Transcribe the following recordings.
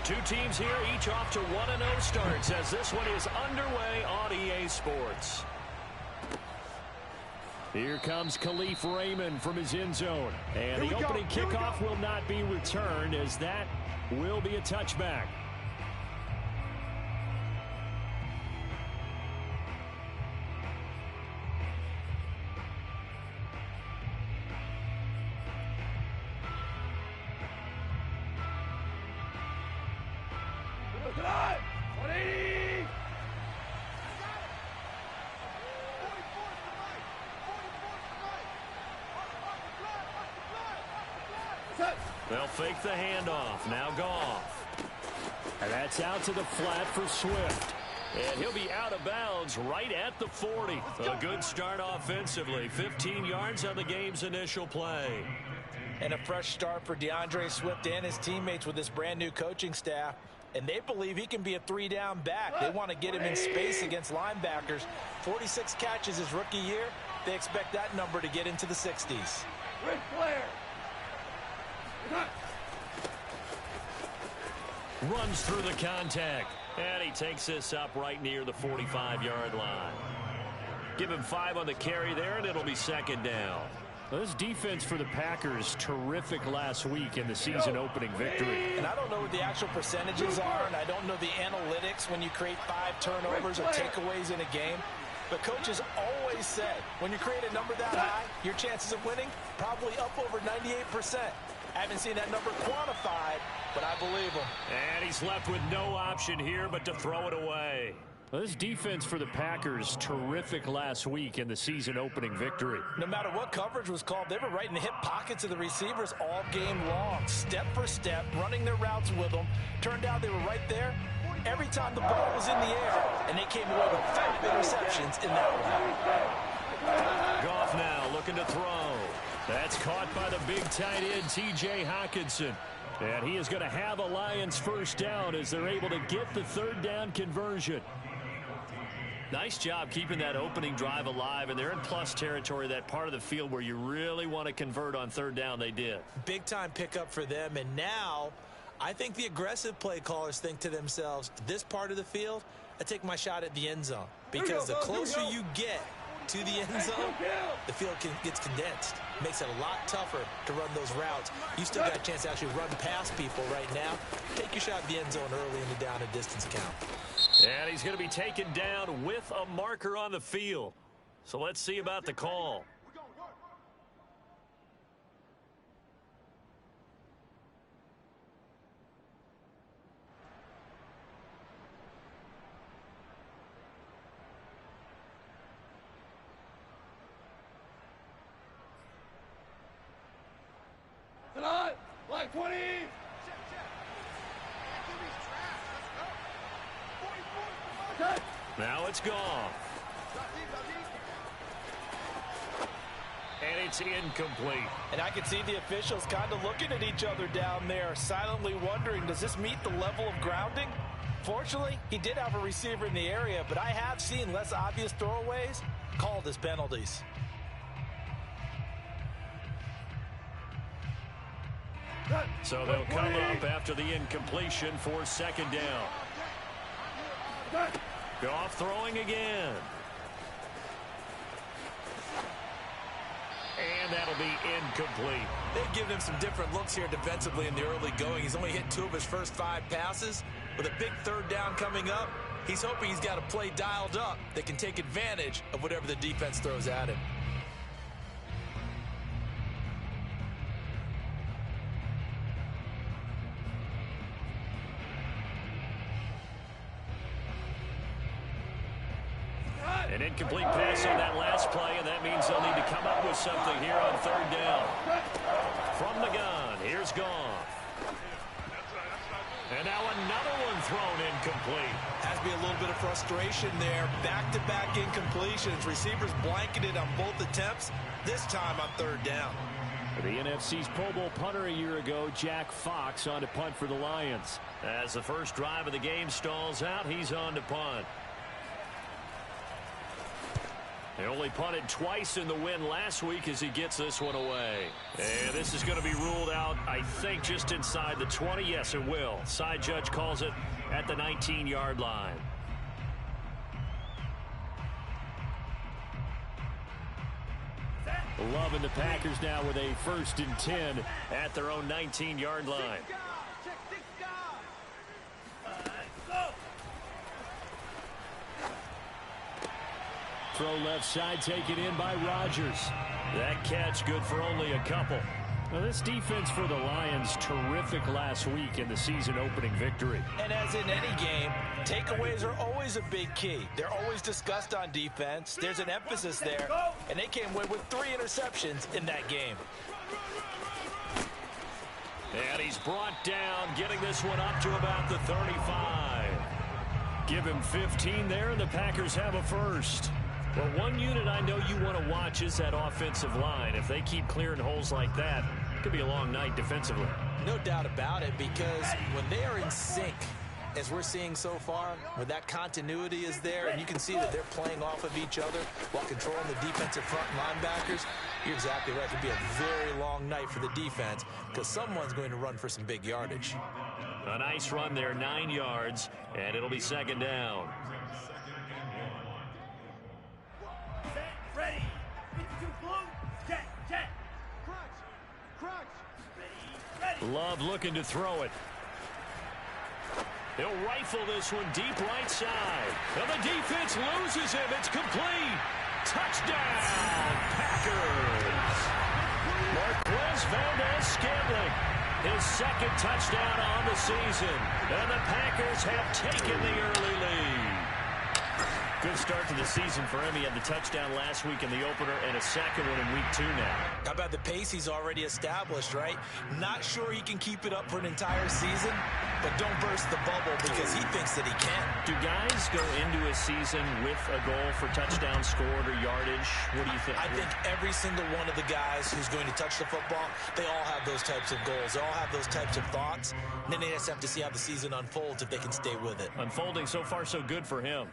Two teams here, each off to 1-0 starts as this one is underway on EA Sports. Here comes Khalif Raymond from his end zone. And the opening kickoff will not be returned as that will be a touchback. They'll fake the handoff. Now Goff. And that's out to the flat for Swift. And he'll be out of bounds right at the 40. A good start offensively. 15 yards on the game's initial play. And a fresh start for DeAndre Swift and his teammates with this brand new coaching staff. And they believe he can be a three-down back. They want to get him in space against linebackers. 46 catches his rookie year. They expect that number to get into the 60s. Rick Flair. Runs through the contact. And he takes this up right near the 45-yard line. Give him 5 on the carry there, and it'll be second down. Well, this defense for the Packers, terrific last week in the season-opening victory. And I don't know what the actual percentages are, and I don't know the analytics when you create 5 turnovers or takeaways in a game. But coaches always said, when you create a number that high, your chances of winning probably up over 98%. I haven't seen that number quantified, but I believe him. And he's left with no option here but to throw it away. Well, this defense for the Packers, terrific last week in the season-opening victory. No matter what coverage was called, they were right in the hip pockets of the receivers all game long, step for step, running their routes with them. Turned out they were right there every time the ball was in the air, and they came away with 5 interceptions in that one. Goff now looking to throw. That's caught by the big tight end, T.J. Hockenson. And he is going to have a Lions first down as they're able to get the third down conversion. Nice job keeping that opening drive alive, and they're in plus territory, that part of the field where you really want to convert on third down. They did. Big time pickup for them, and now I think the aggressive play callers think to themselves, this part of the field, I take my shot at the end zone. Because the closer you get to the end zone, the field gets condensed. Makes it a lot tougher to run those routes. You still got a chance to actually run past people right now. Take your shot at the end zone early in the down and distance count. And he's going to be taken down with a marker on the field. So let's see about the call. Like 20. Now it's gone. And it's incomplete. And I can see the officials kind of looking at each other down there, silently wondering, does this meet the level of grounding? Fortunately, he did have a receiver in the area, but I have seen less obvious throwaways called as penalties. So they'll come up after the incompletion for second down. Goff throwing again. And that'll be incomplete. They've given him some different looks here defensively in the early going. He's only hit 2 of his first 5 passes. With a big third down coming up, he's hoping he's got a play dialed up that can take advantage of whatever the defense throws at him. An incomplete pass on that last play, and that means they'll need to come up with something here on third down. From the gun, here's Goff. And now another one thrown incomplete. Has to be a little bit of frustration there. Back-to-back incompletions. Receivers blanketed on both attempts, this time on third down. The NFC's Pro Bowl punter a year ago, Jack Fox, on to punt for the Lions. As the first drive of the game stalls out, he's on to punt. They only punted twice in the win last week as he gets this one away. And this is going to be ruled out, I think, just inside the 20. Yes, it will. Side judge calls it at the 19-yard line. Loving the Packers now with a 1st and 10 at their own 19-yard line. Throw left side, taken in by Rodgers. That catch good for only a couple. Now this defense for the Lions, terrific last week in the season-opening victory. And as in any game, takeaways are always a big key. They're always discussed on defense. There's an emphasis there, and they came away with 3 interceptions in that game. And he's brought down, getting this one up to about the 35. Give him 15 there, and the Packers have a first. Well, one unit I know you want to watch is that offensive line. If they keep clearing holes like that, it could be a long night defensively. No doubt about it, because when they are in sync, as we're seeing so far, when that continuity is there, and you can see that they're playing off of each other while controlling the defensive front linebackers, you're exactly right. It could be a very long night for the defense because someone's going to run for some big yardage. A nice run there, 9 yards, and it'll be 2nd down. Ready. 52 blue. Jet. Crunch. Ready. Love looking to throw it. He'll rifle this one deep right side. And the defense loses him. It's complete. Touchdown, Packers. Marquez Valdes-Scantling, his 2nd touchdown on the season. And the Packers have taken the early lead. Good start to the season for him. He had the touchdown last week in the opener and a 2nd one in week 2 now. How about the pace he's already established, right? Not sure he can keep it up for an entire season, but don't burst the bubble because he thinks that he can. Do guys go into a season with a goal for touchdown scored or yardage? What do you think? I think every single one of the guys who's going to touch the football, they all have those types of goals. They all have those types of thoughts. And then they just have to see how the season unfolds if they can stay with it. Unfolding so far so good for him.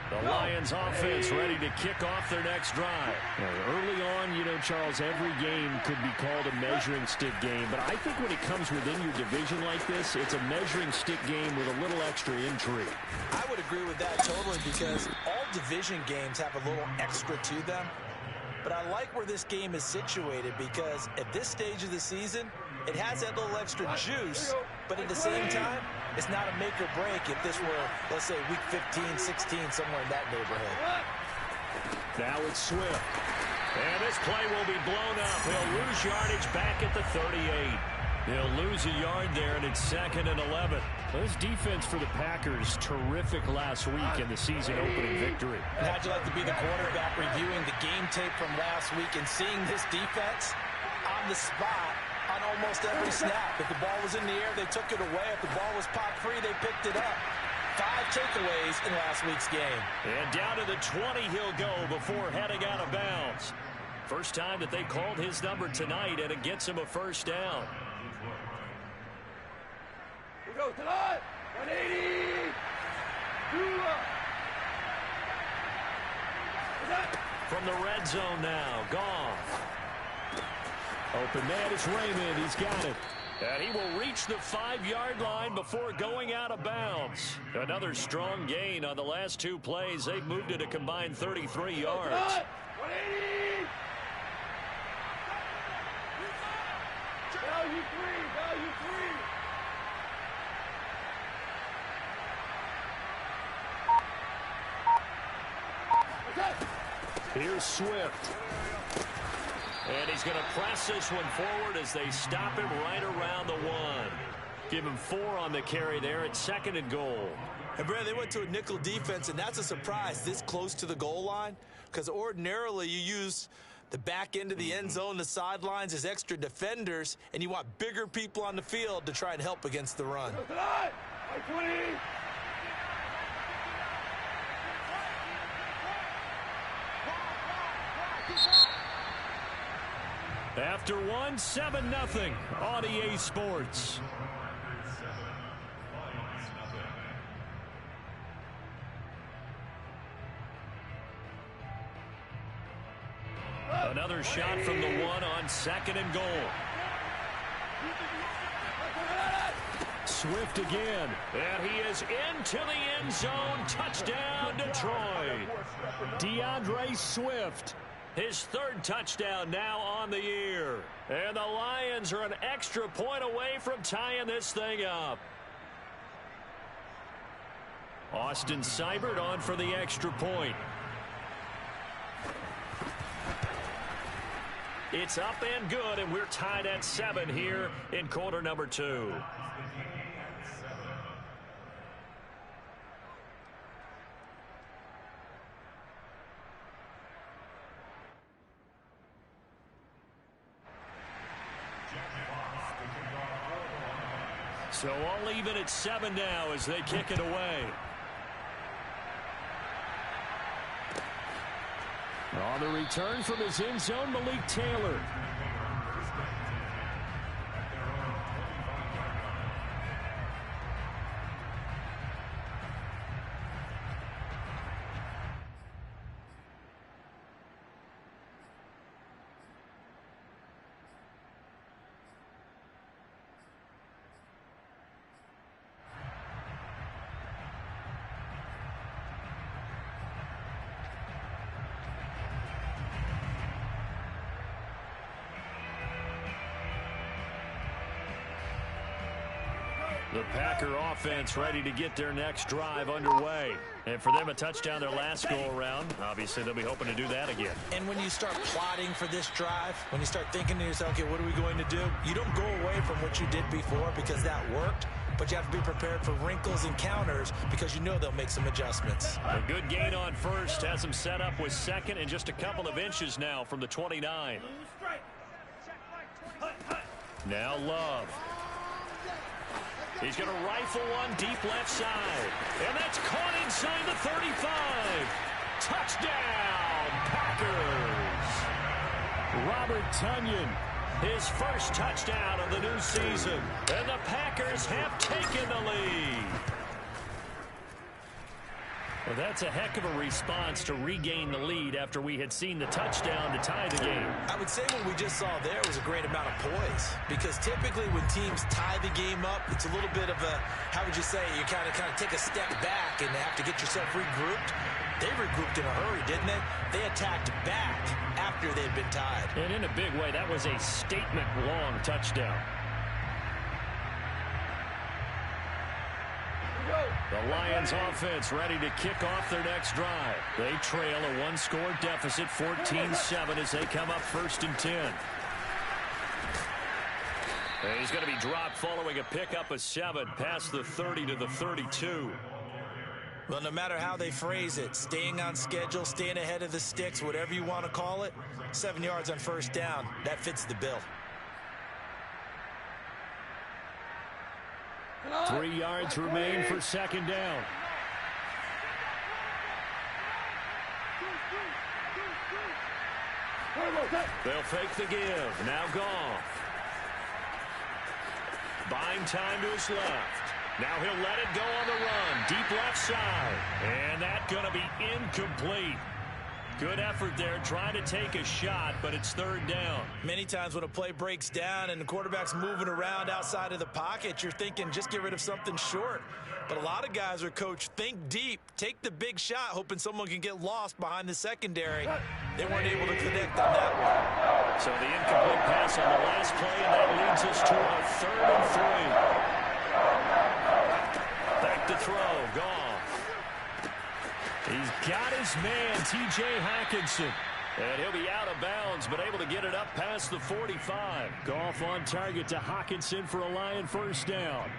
The Lions offense ready to kick off their next drive. Early on, you know, Charles, every game could be called a measuring stick game. But I think when it comes within your division like this, it's a measuring stick game with a little extra intrigue. I would agree with that totally because all division games have a little extra to them. But I like where this game is situated because at this stage of the season, it has that little extra juice, but at the same time, it's not a make or break if this were, let's say, week 15, 16, somewhere in that neighborhood. Now it's Swift. And this play will be blown up. He'll lose yardage back at the 38. He'll lose a yard there, and it's 2nd and 11. This defense for the Packers, terrific last week in the season-opening victory. And how'd you like to be the quarterback reviewing the game tape from last week and seeing this defense on the spot on almost every snap? If the ball was in the air, they took it away. If the ball was popped free, they picked it up. 5 takeaways in last week's game. And down to the 20 he'll go before heading out of bounds. First time that they called his number tonight, and it gets him a first down. We go tonight. 180. From the red zone now, Goff. Open man is Raymond. He's got it. And he will reach the 5-yard line before going out of bounds. Another strong gain on the last 2 plays. They've moved it a combined 33 yards. 180. Value 3. Here's Swift. And he's going to press this one forward as they stop him right around the 1. Give him 4 on the carry there at 2nd and goal. And Brad, they went to a nickel defense, and that's a surprise this close to the goal line because ordinarily you use The back end of the end zone, the sidelines, is extra defenders, and you want bigger people on the field to try and help against the run. After one, 7-0 on EA Sports. Another shot from the one on 2nd and goal. Swift again, and he is into the end zone. Touchdown, Detroit. DeAndre Swift, his 3rd touchdown now on the year. And the Lions are an extra point away from tying this thing up. Austin Seibert on for the extra point. It's up and good, and we're tied at 7 here in quarter number 2. So all even at 7 now as they kick it away. On the return from his end zone, Malik Taylor. The Packer offense ready to get their next drive underway. And for them, a touchdown their last go-around. Obviously, they'll be hoping to do that again. And when you start plotting for this drive, when you start thinking to yourself, okay, what are we going to do? You don't go away from what you did before because that worked. But you have to be prepared for wrinkles and counters because you know they'll make some adjustments. A good gain on first has them set up with 2nd and just a couple of inches now from the 29. Now Love. He's going to rifle one deep left side. And that's caught inside the 35. Touchdown, Packers. Robert Tonyan, his first touchdown of the new season. And the Packers have taken the lead. Well, that's a heck of a response to regain the lead after we had seen the touchdown to tie the game. I would say what we just saw there was a great amount of poise, because typically when teams tie the game up, it's a little bit of a, how would you say, you kind of take a step back and have to get yourself regrouped. They regrouped in a hurry, didn't they? They attacked back after they'd been tied. And in a big way, that was a statement-long touchdown. The Lions offense ready to kick off their next drive. They trail a one-score deficit, 14-7, as they come up 1st and 10. And he's going to be dropped following a pickup of 7 past the 30 to the 32. Well, no matter how they phrase it, staying on schedule, staying ahead of the sticks, whatever you want to call it, 7 yards on 1st down, that fits the bill. 3 yards remain for 2nd down. They'll fake the give. Now Goff. Buying time to his left. Now he'll let it go on the run. Deep left side. And that's going to be incomplete. Good effort there, trying to take a shot, but it's 3rd down. Many times when a play breaks down and the quarterback's moving around outside of the pocket, you're thinking just get rid of something short. But a lot of guys are coached, think deep, take the big shot, hoping someone can get lost behind the secondary. They weren't able to connect on that one. So the incomplete pass on the last play, and that leads us to a 3rd and 3. Back to throw, Goff. He's got his man, T.J. Hockenson. And he'll be out of bounds, but able to get it up past the 45. Goff on target to Hockenson for a Lion 1st down.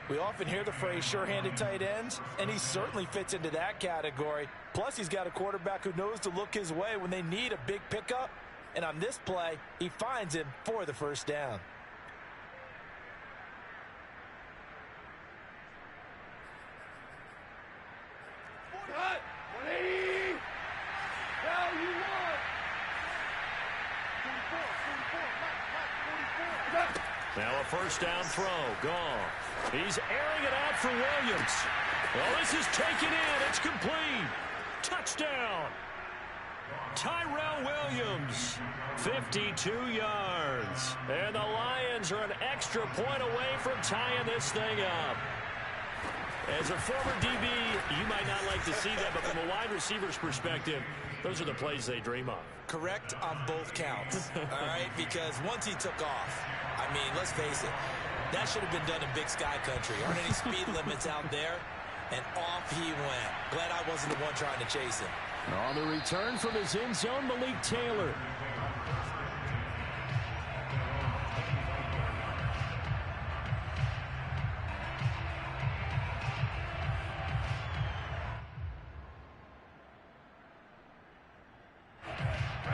We often hear the phrase sure-handed tight ends, and he certainly fits into that category. Plus, he's got a quarterback who knows to look his way when they need a big pickup And on this play, he finds him for the first down. Cut. 180. Now you want. 44. Now a first down throw. Gone. He's airing it out for Williams. Well, this is taken in. It's complete. Touchdown. Tyrell Williams, 52 yards. And the Lions are an extra point away from tying this thing up. As a former DB, you might not like to see that, but from a wide receiver's perspective, those are the plays they dream of. Correct on both counts, all right? Because once he took off, I mean, let's face it, that should have been done in Big Sky Country. Aren't any speed limits out there? And off he went. Glad I wasn't the one trying to chase him. On the return from his end zone, Malik Taylor.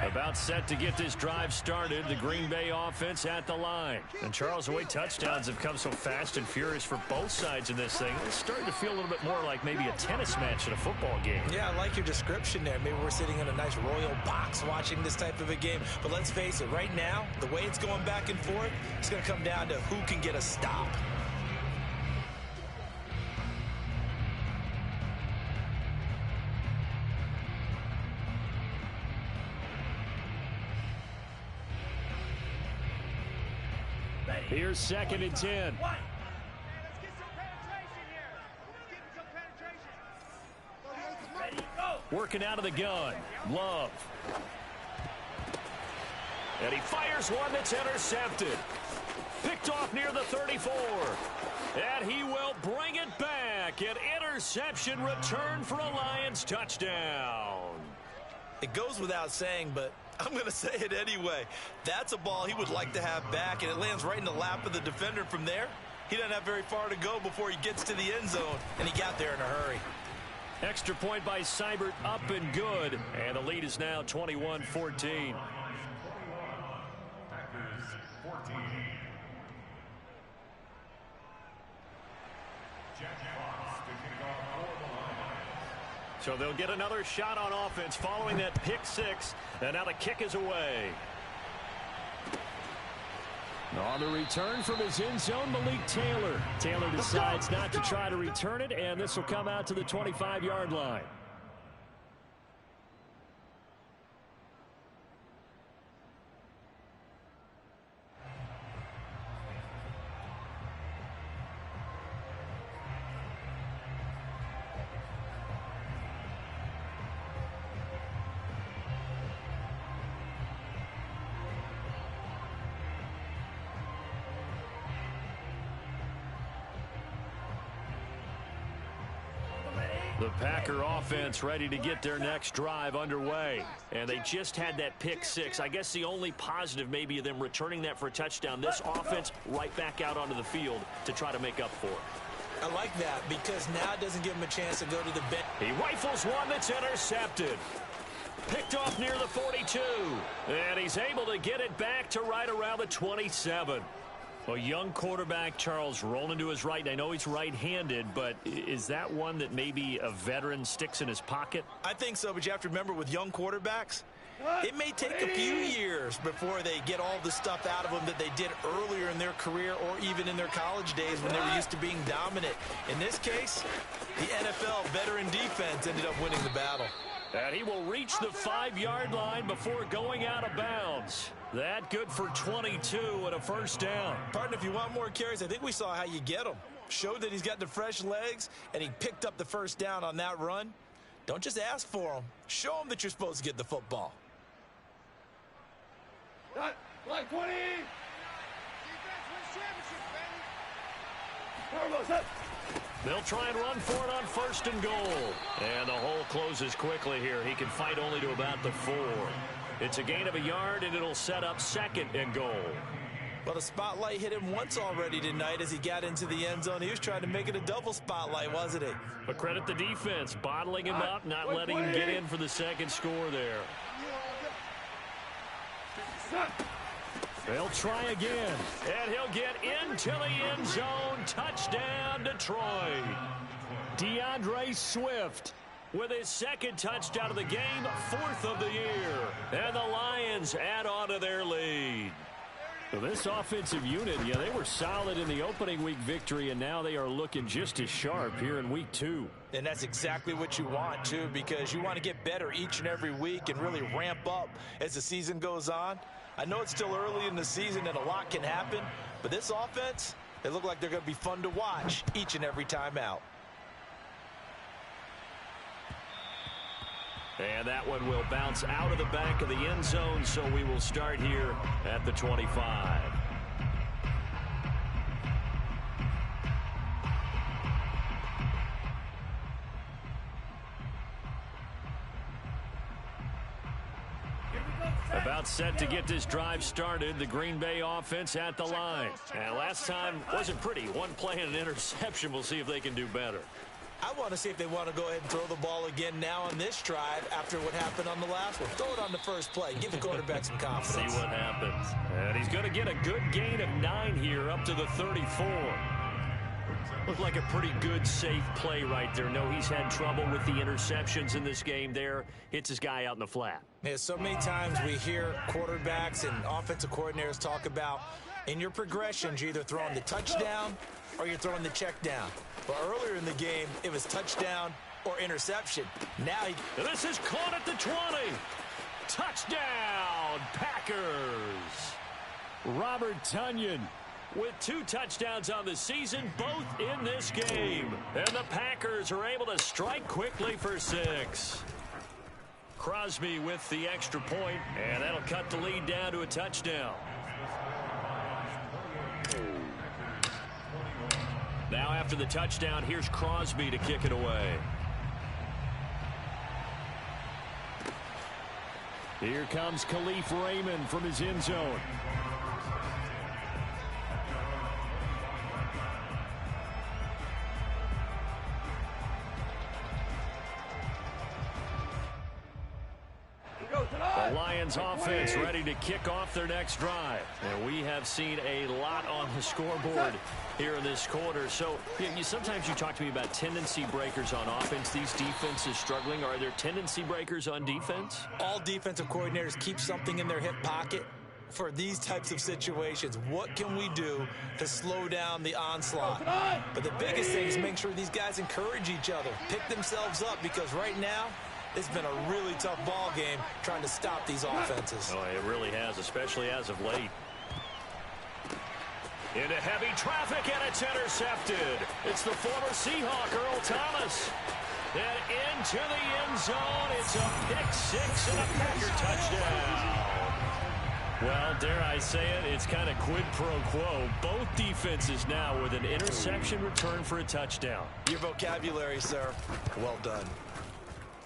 About set to get this drive started. The Green Bay offense at the line. And Charles, the way touchdowns have come so fast and furious for both sides in this thing, it's starting to feel a little bit more like maybe a tennis match in a football game. Yeah, I like your description there. Maybe we're sitting in a nice royal box watching this type of a game. But let's face it, right now, the way it's going back and forth, it's going to come down to who can get a stop. Here's 2nd and 10. Let's get some penetration here. Let's get some penetration. Ready, go. Working out of the gun. Love. And he fires one that's intercepted. Picked off near the 34. And he will bring it back. An interception return for a Lions touchdown. It goes without saying, but I'm going to say it anyway. That's a ball he would like to have back, and it lands right in the lap of the defender from there. He doesn't have very far to go before he gets to the end zone, and he got there in a hurry. Extra point by Seibert, up and good. And the lead is now 21-14. So they'll get another shot on offense following that pick six. And now the kick is away. On the return from his end zone, Malik Taylor. Taylor decides not to try to return it, and this will come out to the 25-yard line. The Packer offense ready to get their next drive underway. And they just had that pick six. I guess the only positive maybe of them returning that for a touchdown. This offense right back out onto the field to try to make up for it. I like that because now it doesn't give him a chance to go to the bench. He rifles one that's intercepted. Picked off near the 42. And he's able to get it back to right around the 27. A young quarterback, Charles, rolling to his right. I know he's right-handed, but is that one that maybe a veteran sticks in his pocket? I think so, but you have to remember with young quarterbacks, it may take a few years before they get all the stuff out of them that they did earlier in their career or even in their college days when they were used to being dominant. In this case, the NFL veteran defense ended up winning the battle. And he will reach the 5-yard line before going out of bounds. That good for 22 and a first down. Partner, if you want more carries, I think we saw how you get him. Showed that he's got the fresh legs, and he picked up the first down on that run. Don't just ask for him. Show him that you're supposed to get the football. Like 20. They'll try and run for it on 1st and goal. And the hole closes quickly here. He can fight only to about the 4. It's a gain of a yard, and it'll set up 2nd and goal. Well, the spotlight hit him once already tonight as he got into the end zone. He was trying to make it a double spotlight, wasn't he? But credit the defense, bottling him up, not letting him get in for the 2nd score there. They'll try again, and he'll get into the end zone. Touchdown, Detroit. DeAndre Swift with his second touchdown of the game, 4th of the year. And the Lions add on to their lead. So this offensive unit, yeah, they were solid in the opening week victory, and now they are looking just as sharp here in week 2. And that's exactly what you want, too, because you want to get better each and every week and really ramp up as the season goes on. I know it's still early in the season and a lot can happen, but this offense, they look like they're going to be fun to watch each and every time out. And that one will bounce out of the back of the end zone, so we will start here at the 25. About set to get this drive started, the Green Bay offense at the line. And last time wasn't pretty. One play and an interception. We'll see if they can do better. I want to see if they want to go ahead and throw the ball again now on this drive after what happened on the last one. Throw it on the first play. Give the quarterback some confidence. See what happens. And he's going to get a good gain of 9 here up to the 34. Looked like a pretty good, safe play right there. No, he's had trouble with the interceptions in this game there. Hits his guy out in the flat. Yeah, so many times we hear quarterbacks and offensive coordinators talk about in your progressions, you're either throwing the touchdown or you're throwing the check down. But earlier in the game, it was touchdown or interception. Now this is caught at the 20. Touchdown, Packers. Robert Tonyan with 2 touchdowns on the season, both in this game. And the Packers are able to strike quickly for 6. Crosby with the extra point, and that'll cut the lead down to a touchdown. Now after the touchdown, here's Crosby to kick it away. Here comes Khalif Raymond from his end zone. The Lions offense ready to kick off their next drive. And we have seen a lot on the scoreboard here in this quarter. So sometimes you talk to me about tendency breakers on offense. These defenses struggling. Are there tendency breakers on defense? All defensive coordinators keep something in their hip pocket for these types of situations. What can we do to slow down the onslaught? But the biggest thing is make sure these guys encourage each other, pick themselves up, because right now, it's been a really tough ball game trying to stop these offenses. Oh, it really has, especially as of late. Into heavy traffic, and it's intercepted. It's the former Seahawk, Earl Thomas. And into the end zone. It's a pick 6 and a Packer touchdown. Well, dare I say it, it's kind of quid pro quo. Both defenses now with an interception return for a touchdown. Your vocabulary, sir. Well done.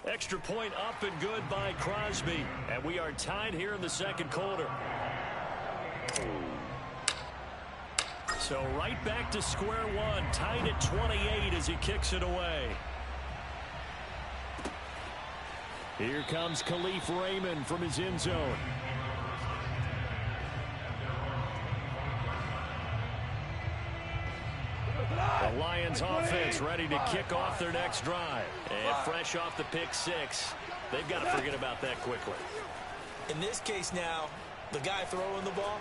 Extra point up and good by Crosby. And we are tied here in the second quarter. So right back to square one. Tied at 28 as he kicks it away. Here comes Khalif Raymond from his end zone. The Lions offense ready to kick off their next drive. And fresh off the pick 6, they've got to forget about that quickly. In this case now, the guy throwing the ball,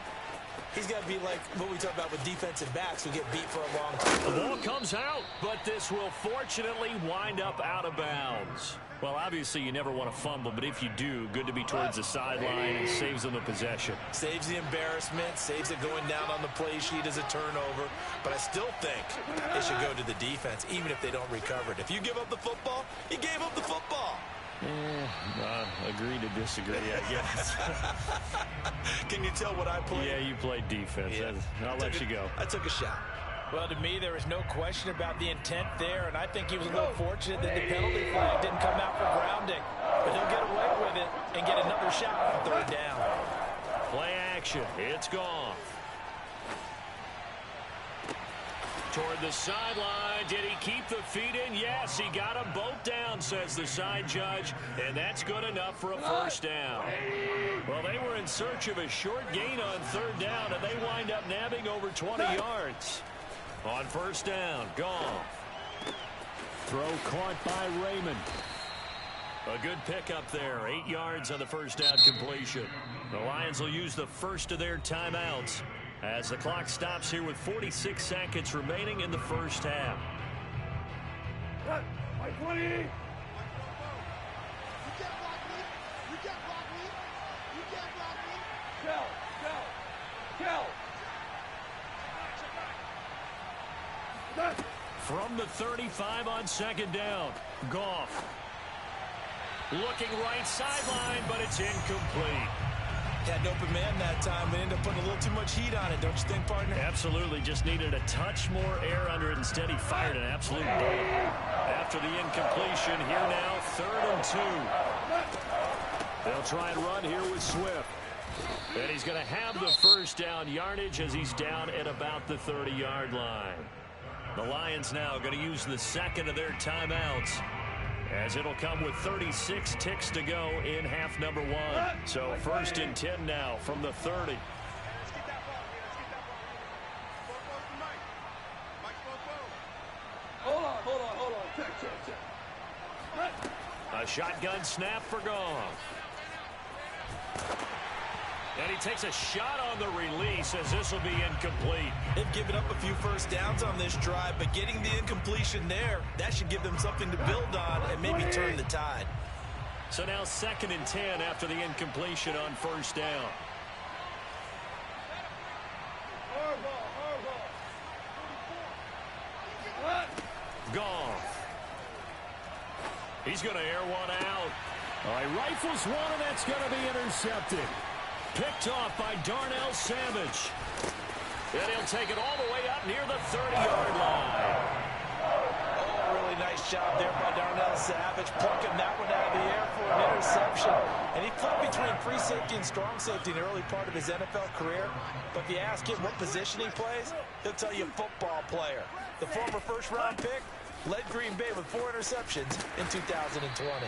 he's got to be like what we talk about with defensive backs who get beat for a long time. The ball comes out, but this will fortunately wind up out of bounds. Well, obviously you never want to fumble, but if you do, good to be towards the sideline and saves them the possession. Saves the embarrassment, saves it going down on the play sheet as a turnover. But I still think it should go to the defense, even if they don't recover it. If you give up the football, you gave up the football. Agree to disagree, I guess. Can you tell what I played? Yeah, you played defense. Yeah. I'll let you go. I took a shot. Well, to me, there was no question about the intent there, and I think he was a little fortunate that the penalty flag didn't come out for grounding. But he'll get away with it and get another shot on third down. Play action. It's gone. Toward the sideline. Did he keep the feet in? Yes, he got them both down. says the side judge, and that's good enough for a first down. Well, they were in search of a short gain on third down, and they wind up nabbing over 20 yards. On first down, Goff. Throw caught by Raymond. A good pickup there, 8 yards on the first down completion. The Lions will use the first of their timeouts as the clock stops here with 46 seconds remaining in the first half. By 20. You can't block me. You can't block me. You can't block me. Kill. From the 35 on second down, Goff. Looking right sideline, but it's incomplete. Had an open man that time, but ended up putting a little too much heat on it, don't you think, partner? Absolutely, just needed a touch more air under it. Instead, he fired an absolute bullet. After the incompletion, here now, 3rd and 2. They'll try and run here with Swift. And he's going to have the first down yardage as he's down at about the 30-yard line. The Lions now going to use the second of their timeouts, as it'll come with 36 ticks to go in half number 1. So 1st and 10 now from the 30. Let's get that ball here. Let's get that ball here. Mike. Hold on. Check. A shotgun snap for Goff. And he takes a shot on the release as this will be incomplete. They've given up a few first downs on this drive, but getting the incompletion there, that should give them something to build on and maybe turn the tide. So now 2nd and 10 after the incompletion on first down. Goff. He's going to air one out. All right, rifles one, and that's going to be intercepted. Picked off by Darnell Savage. And he'll take it all the way up near the 30-yard line. Oh, really nice job there by Darnell Savage, plucking that one out of the air for an interception. And he played between free safety and strong safety in the early part of his NFL career. But if you ask him what position he plays, he'll tell you football player. The former first-round pick led Green Bay with 4 interceptions in 2020.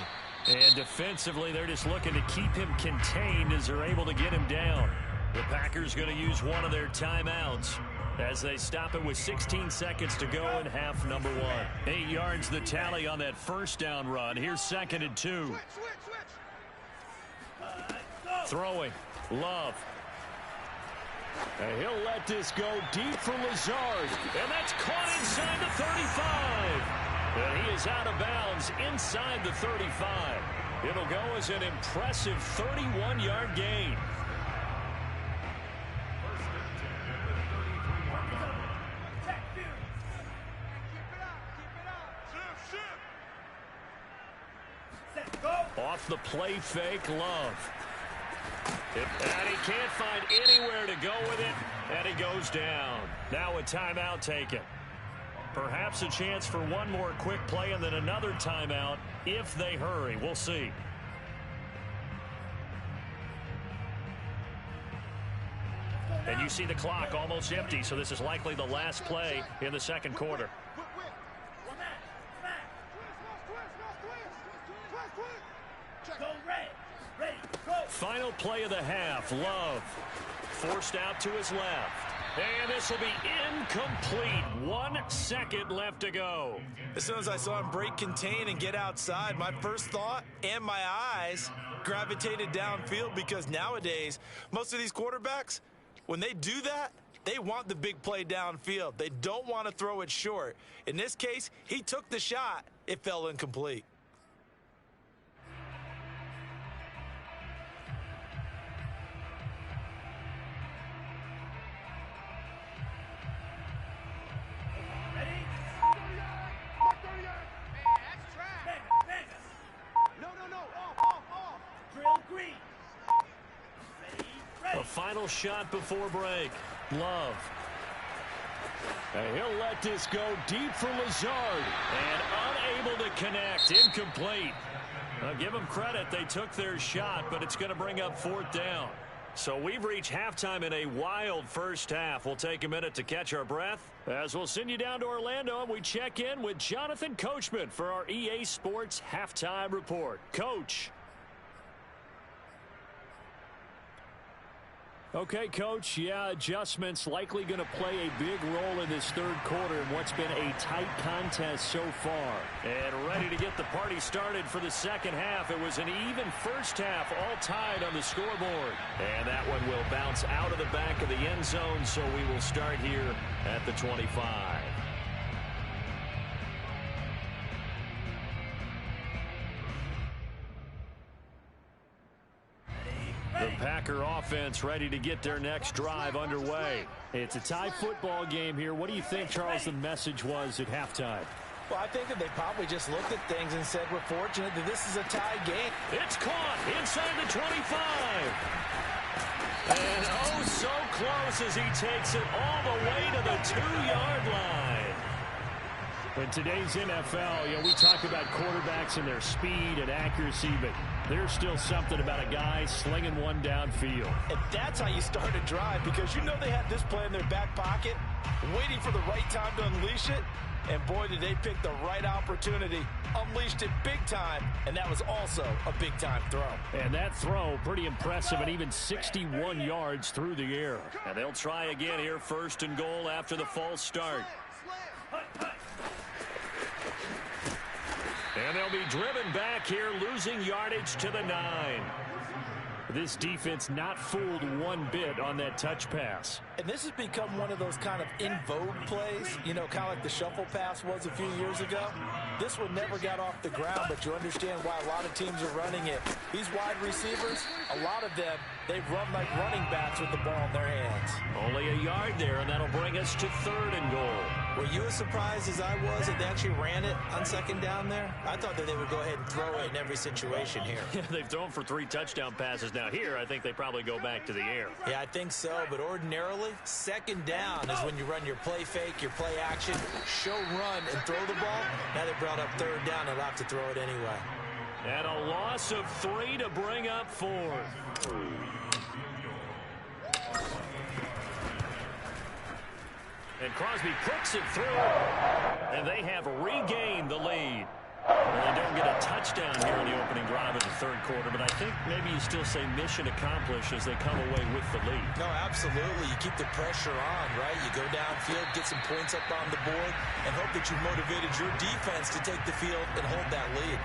And defensively, they're just looking to keep him contained as they're able to get him down. The Packers going to use one of their timeouts as they stop it with 16 seconds to go in half number 1. 8 yards the tally on that first down run. Here's 2nd and 2. Switch. Throwing. Love. And he'll let this go deep for Lazard. And that's caught inside the 35. And he is out of bounds inside the 35. It'll go as an impressive 31-yard gain. Off the play fake, Love. And he can't find anywhere to go with it, and he goes down. Now a timeout taken. Perhaps a chance for one more quick play and then another timeout if they hurry. We'll see. And you see the clock almost empty, so this is likely the last play in the second quarter. Final play of the half. Love forced out to his left. And this will be incomplete. 1 second left to go. As soon as I saw him break contain and get outside, my first thought and my eyes gravitated downfield, because nowadays, most of these quarterbacks, when they do that, they want the big play downfield. They don't want to throw it short. In this case, he took the shot. It fell incomplete. A final shot before break. Love. And he'll let this go deep for Lazard. And unable to connect. Incomplete. I'll give them credit. They took their shot, but it's going to bring up 4th down. So we've reached halftime in a wild first half. We'll take a minute to catch our breath as we'll send you down to Orlando and we check in with Jonathan Coachman for our EA Sports Halftime Report. Coach. Okay, Coach, adjustments likely going to play a big role in this third quarter in what's been a tight contest so far. And ready to get the party started for the second half. It was an even first half, all tied on the scoreboard. And that one will bounce out of the back of the end zone, so we will start here at the 25. The Packer offense ready to get their next drive underway. It's a tie football game here. What do you think, Charles, the message was at halftime? Well, I think that they probably just looked at things and said, we're fortunate that this is a tie game. It's caught inside the 25. And oh, so close as he takes it all the way to the 2-yard line. In today's NFL, we talk about quarterbacks and their speed and accuracy, but there's still something about a guy slinging one downfield. And that's how you start a drive, because you know they had this play in their back pocket, waiting for the right time to unleash it. And boy, did they pick the right opportunity, unleashed it big time, and that was also a big-time throw. And that throw, pretty impressive, and even 61 yards through the air. And they'll try again here, first and goal after the false start. And they'll be driven back here, losing yardage to the 9. This defense not fooled one bit on that touch pass. And this has become one of those kind of in vogue plays, kind of like the shuffle pass was a few years ago. This one never got off the ground, but you understand why a lot of teams are running it. These wide receivers, a lot of them, they run like running backs with the ball in their hands. Only a yard there, and that'll bring us to third and goal. Were you as surprised as I was that they actually ran it on second down there? I thought that they would go ahead and throw it in every situation here. Yeah, they've thrown for 3 touchdown passes. Now here, I think they probably go back to the air. Yeah, I think so, but ordinarily, second down is when you run your play fake, your play action, show run, and throw the ball. Now they brought up third down, they'll have to throw it anyway. And a loss of 3 to bring up 4. And Crosby puts it through, and they have regained the lead. Well, they don't get a touchdown here in the opening drive of the third quarter, but I think maybe you still say mission accomplished as they come away with the lead. No, absolutely. You keep the pressure on, right? You go downfield, get some points up on the board, and hope that you've motivated your defense to take the field and hold that lead.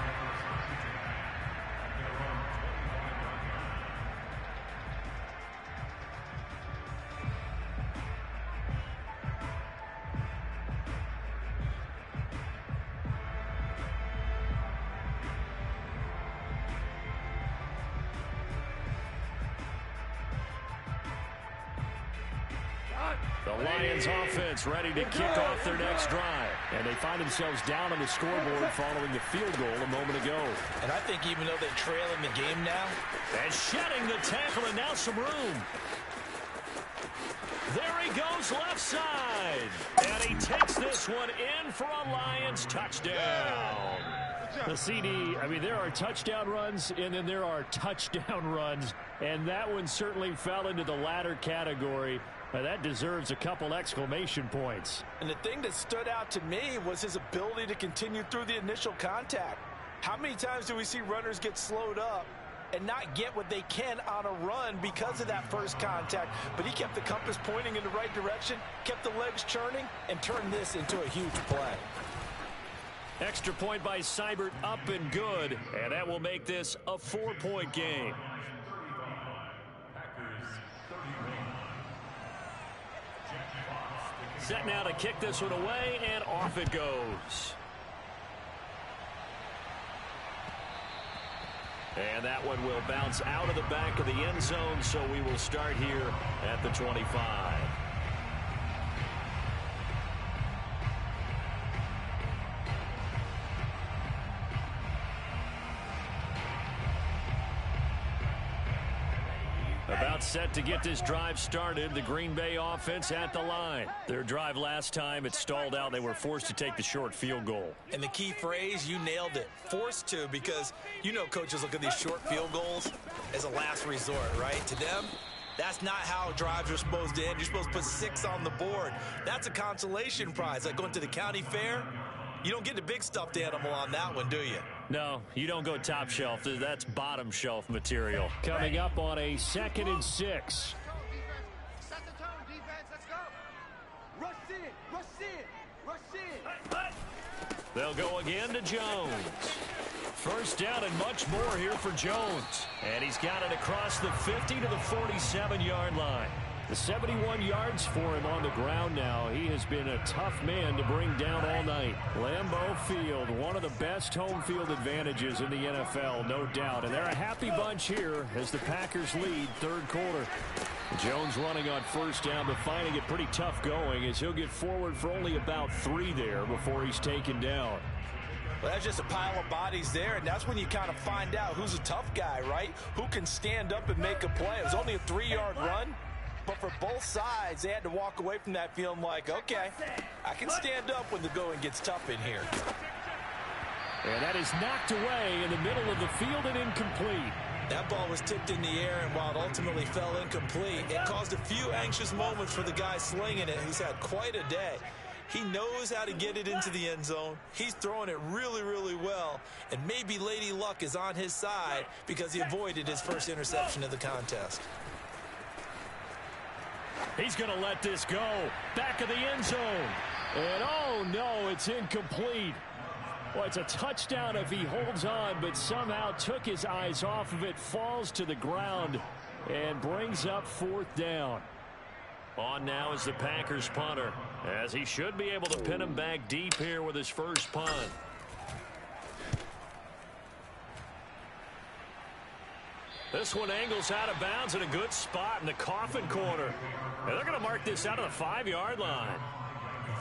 The Lions offense ready to kick off their next drive. And they find themselves down on the scoreboard following the field goal a moment ago. And I think even though they're trailing the game now. And shedding the tackle, and now some room. There he goes left side. And he takes this one in for a Lions touchdown. The CD, there are touchdown runs, and then there are touchdown runs. And that one certainly fell into the latter category. That deserves a couple exclamation points. And the thing that stood out to me was his ability to continue through the initial contact. How many times do we see runners get slowed up and not get what they can on a run because of that first contact? But he kept the compass pointing in the right direction, kept the legs churning, and turned this into a huge play. Extra point by Seibert, up and good. And that will make this a 4-point game. Set now to kick this one away, and off it goes. And that one will bounce out of the back of the end zone, so we will start here at the 25. About set to get this drive started. The Green Bay offense at the line. Their drive last time, it stalled out. They were forced to take the short field goal. And the key phrase, you nailed it. Forced to, because coaches look at these short field goals as a last resort, right? To them, That's not how drives are supposed to end. You're supposed to put 6 on the board. That's a consolation prize. Like going to the county fair, you don't get the big stuffed animal on that one, do you? No, you don't go top shelf. That's bottom shelf material. Coming up on a 2nd and 6. Set the tone, defense. Let's go. Rush in. Rush in. Rush in. They'll go again to Jones. First down and much more here for Jones. And he's got it across the 50 to the 47-yard line. The 71 yards for him on the ground now. He has been a tough man to bring down all night. Lambeau Field, one of the best home field advantages in the NFL, no doubt. And they're a happy bunch here as the Packers lead 3rd quarter. Jones running on first down, but finding it pretty tough going as he'll get forward for only about 3 there before he's taken down. Well, that's just a pile of bodies there, and that's when you kind of find out who's a tough guy, right? Who can stand up and make a play. It was only a 3-yard run, but for both sides, they had to walk away from that feeling like, okay, I can stand up when the going gets tough in here. And that is knocked away in the middle of the field and incomplete. That ball was tipped in the air, and while it ultimately fell incomplete, it caused a few anxious moments for the guy slinging it, who's had quite a day. He knows how to get it into the end zone. He's throwing it really, really well. And maybe Lady Luck is on his side because he avoided his first interception of the contest. He's going to let this go. Back of the end zone. And oh no, it's incomplete. Well, it's a touchdown if he holds on, but somehow took his eyes off of it, falls to the ground, and brings up 4th down. On now is the Packers punter, as he should be able to pin him back deep here with his first punt. This one angles out of bounds in a good spot in the coffin corner. And they're going to mark this out of the 5-yard line.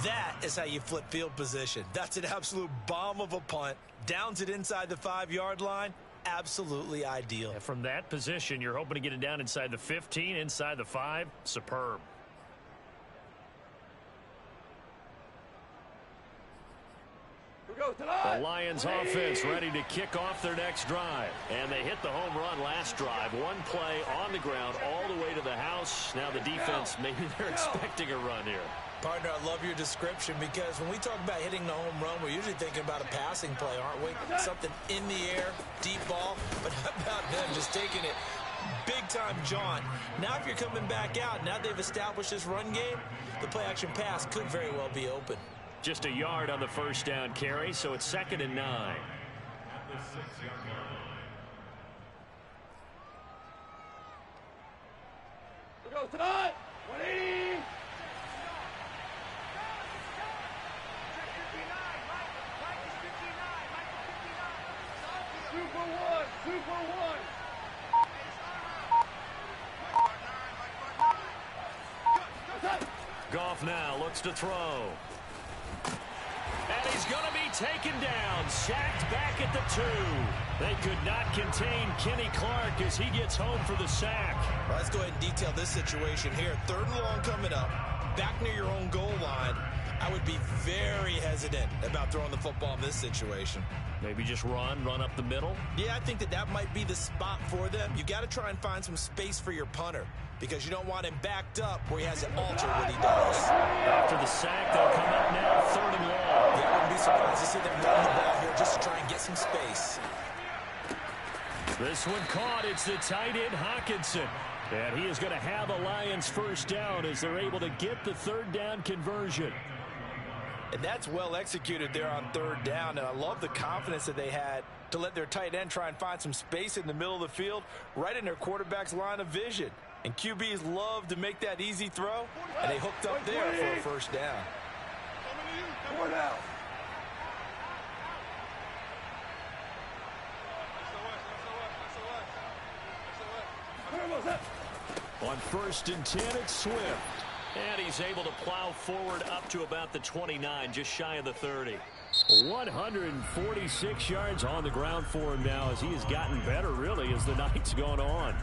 That is how you flip field position. That's an absolute bomb of a punt. Downs it inside the 5-yard line. Absolutely ideal. And from that position, you're hoping to get it down inside the 15, inside the 5. Superb. The Lions offense ready to kick off their next drive. And they hit the home run last drive. One play on the ground all the way to the house. Now the defense, maybe they're expecting a run here. Partner, I love your description because when we talk about hitting the home run, we're usually thinking about a passing play, aren't we? Something in the air, deep ball. But how about them just taking it big-time jaunt? Now if you're coming back out, now they've established this run game, the play-action pass could very well be open. Just a yard on the first down carry, so it's 2nd and 9. We go tonight. 180. Goff now looks to throw. And he's going to be taken down, sacked back at the 2. They could not contain Kenny Clark as he gets home for the sack. Well, let's go ahead and detail this situation here. 3rd and long coming up, back near your own goal line. I would be very hesitant about throwing the football in this situation. Maybe just run up the middle? Yeah, I think that might be the spot for them. You got to try and find some space for your punter because you don't want him backed up where he has to alter what he does. After the sack, they'll come up now 3rd and long. Yeah, I wouldn't be surprised to see them run the ball here just to try and get some space. This one caught. It's the tight end, Hockenson. And he is going to have a Lions first down as they're able to get the 3rd down conversion. And that's well executed there on 3rd down. And I love the confidence that they had to let their tight end try and find some space in the middle of the field, right in their quarterback's line of vision. And QBs love to make that easy throw, and they hooked up there for a first down. On 1st and 10, it's Swift. And he's able to plow forward up to about the 29, just shy of the 30. 146 yards on the ground for him now as he has gotten better, really, as the night's gone on.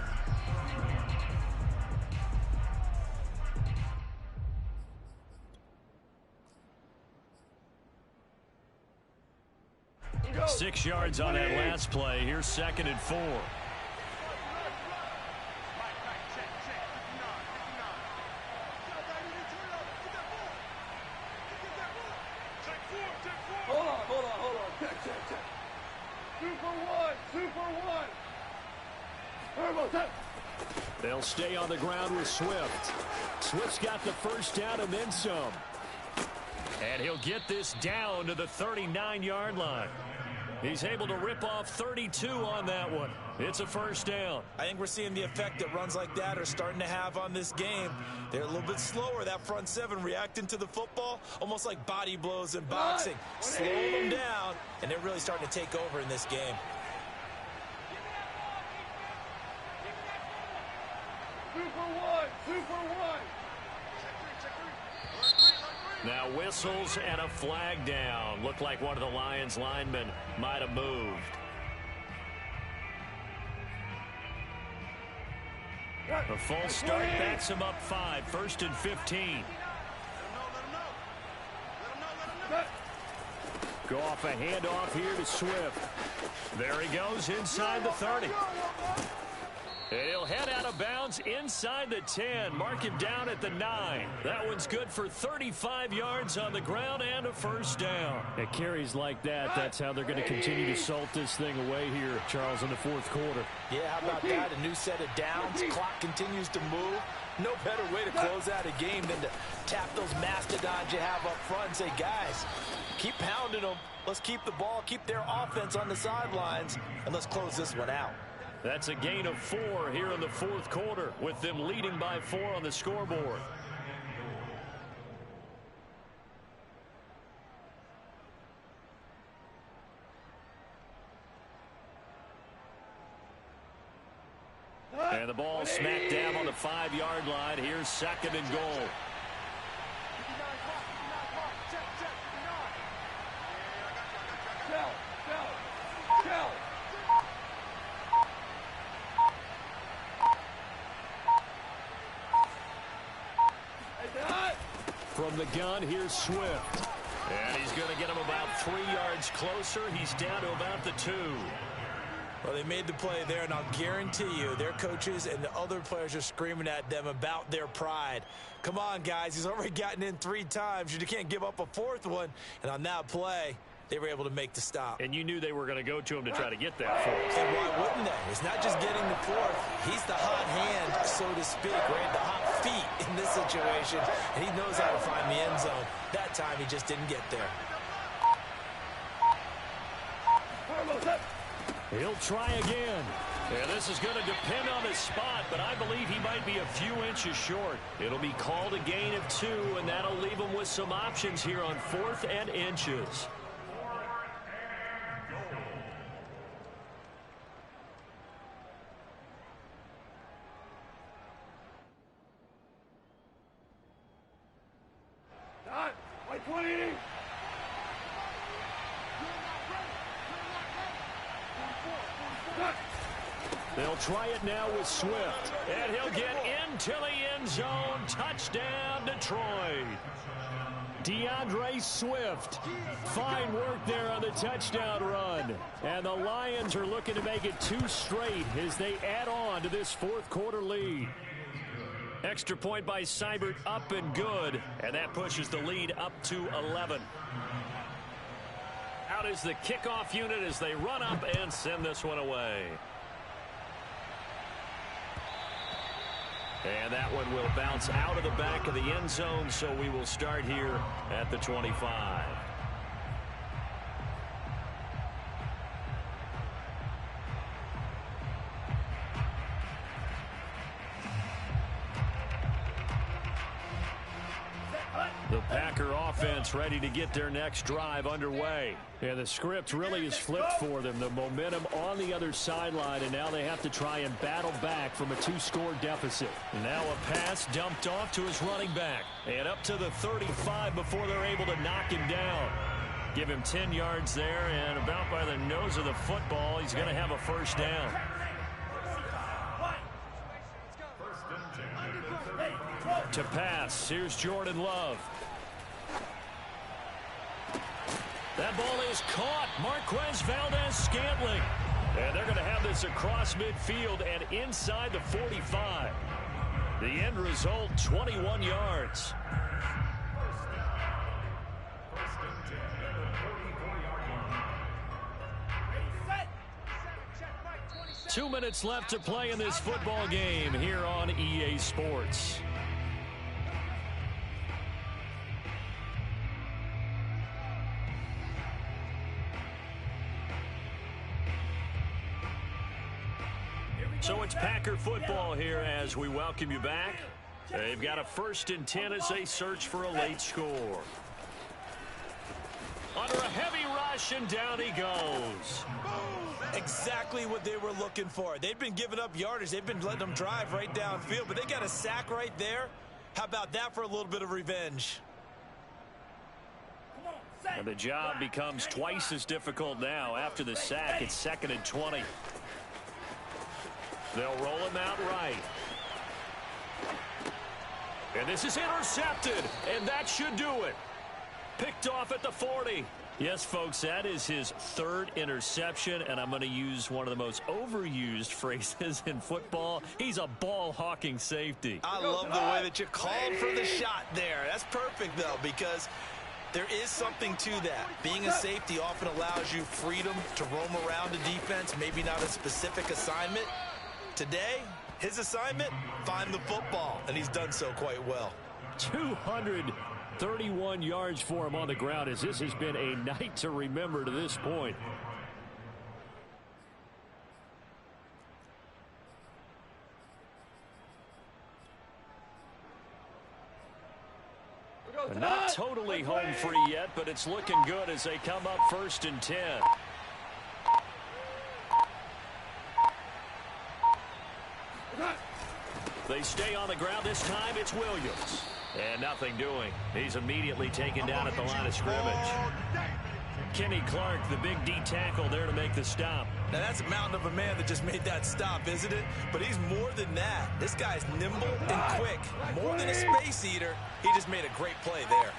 Go. 6 yards on that last play. Here's 2nd and 4. They'll stay on the ground with Swift. Swift's got the first down and then some. And he'll get this down to the 39-yard line. He's able to rip off 32 on that one. It's a first down. I think we're seeing the effect that runs like that are starting to have on this game. They're a little bit slower, that front seven, reacting to the football, almost like body blows in boxing. Slow them down, and they're really starting to take over in this game. Now whistles and a flag down. Looked like one of the Lions linemen might have moved. A false start backs him up 5. First and 15. Go off a handoff here to Swift. There he goes inside the 30. And he'll head out of bounds inside the 10. Mark him down at the 9. That one's good for 35 yards on the ground and a first down. At carries like that, that's how they're going to continue to salt this thing away here, Charles, in the fourth quarter. Yeah, how about that? A new set of downs. Clock continues to move. No better way to close out a game than to tap those mastodons you have up front and say, guys, keep pounding them. Let's keep the ball, keep their offense on the sidelines, and let's close this one out. That's a gain of 4 here in the fourth quarter, with them leading by 4 on the scoreboard. And the ball smacked down on the 5-yard line. Here's second and goal. From the gun, here's Swift. And he's going to get him about 3 yards closer. He's down to about the 2. Well, they made the play there, and I'll guarantee you their coaches and the other players are screaming at them about their pride. Come on, guys. He's already gotten in 3 times. You can't give up a 4th one. And on that play, they were able to make the stop. And you knew they were going to go to him to try to get that 4th. And why wouldn't they? It's not just getting the 4th. He's the hot hand, so to speak, right? The hot feet in this situation. And he knows how to find the end zone. That time, he just didn't get there. He'll try again. And this is going to depend on his spot, but I believe he might be a few inches short. It'll be called a gain of 2, and that'll leave him with some options here on 4th and inches. They'll try it now with Swift, and he'll get into the end zone. Touchdown, Detroit. DeAndre Swift. Fine work there on the touchdown run. And the Lions are looking to make it 2 straight as they add on to this fourth quarter lead. Extra point by Seibert, up and good, and that pushes the lead up to 11. Out is the kickoff unit as they run up and send this one away. And that one will bounce out of the back of the end zone, so we will start here at the 25. The Packer offense ready to get their next drive underway. And the script really is flipped for them. The momentum on the other sideline, and now they have to try and battle back from a 2-score deficit. Now a pass dumped off to his running back. And up to the 35 before they're able to knock him down. Give him 10 yards there, and about by the nose of the football, he's going to have a first down. To pass, here's Jordan Love. That ball is caught. Marquez Valdes-Scantling. And they're going to have this across midfield and inside the 45. The end result, 21 yards. 2 minutes left to play in this football game here on EA Sports. So it's Packer football here as we welcome you back. They've got a 1st and 10 as they search for a late score. Under a heavy rush, and down he goes. Exactly what they were looking for. They've been giving up yardage. They've been letting them drive right downfield, but they got a sack right there. How about that for a little bit of revenge? And the job becomes twice as difficult now. After the sack, it's 2nd and 20. They'll roll him out right. And this is intercepted, and that should do it. Picked off at the 40. Yes, folks, that is his 3rd interception, and I'm going to use one of the most overused phrases in football. He's a ball-hawking safety. I love the way that you called for the shot there. That's perfect, though, because there is something to that. Being a safety often allows you freedom to roam around the defense, maybe not a specific assignment. Today, his assignment, find the football, and he's done so quite well. 231 yards for him on the ground as this has been a night to remember to this point. Not totally home free yet, but it's looking good as they come up 1st and 10. They stay on the ground. This time it's Williams. And nothing doing. He's immediately taken down at the line of scrimmage. Kenny Clark, the big D tackle there to make the stop. Now that's a mountain of a man that just made that stop, isn't it? But he's more than that. This guy's nimble and quick. More than a space eater. He just made a great play there.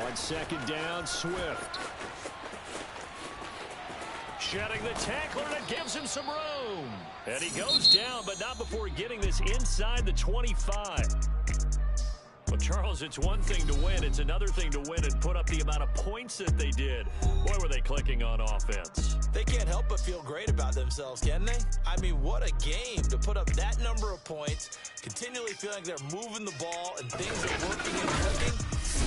On 2nd down, Swift. Shedding the tackler, and it gives him some room. And he goes down, but not before getting this inside the 25. Well, Charles, it's one thing to win. It's another thing to win and put up the amount of points that they did. Boy, were they clicking on offense. They can't help but feel great about themselves, can they? I mean, what a game to put up that number of points, continually feeling like they're moving the ball and things are working and clicking.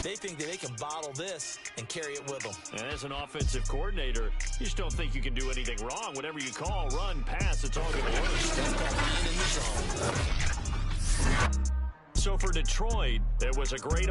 They think that they can bottle this and carry it with them. And as an offensive coordinator, you just don't think you can do anything wrong. Whatever you call, run, pass, it's all going to work. That's called being in the zone. So for Detroit, it was a great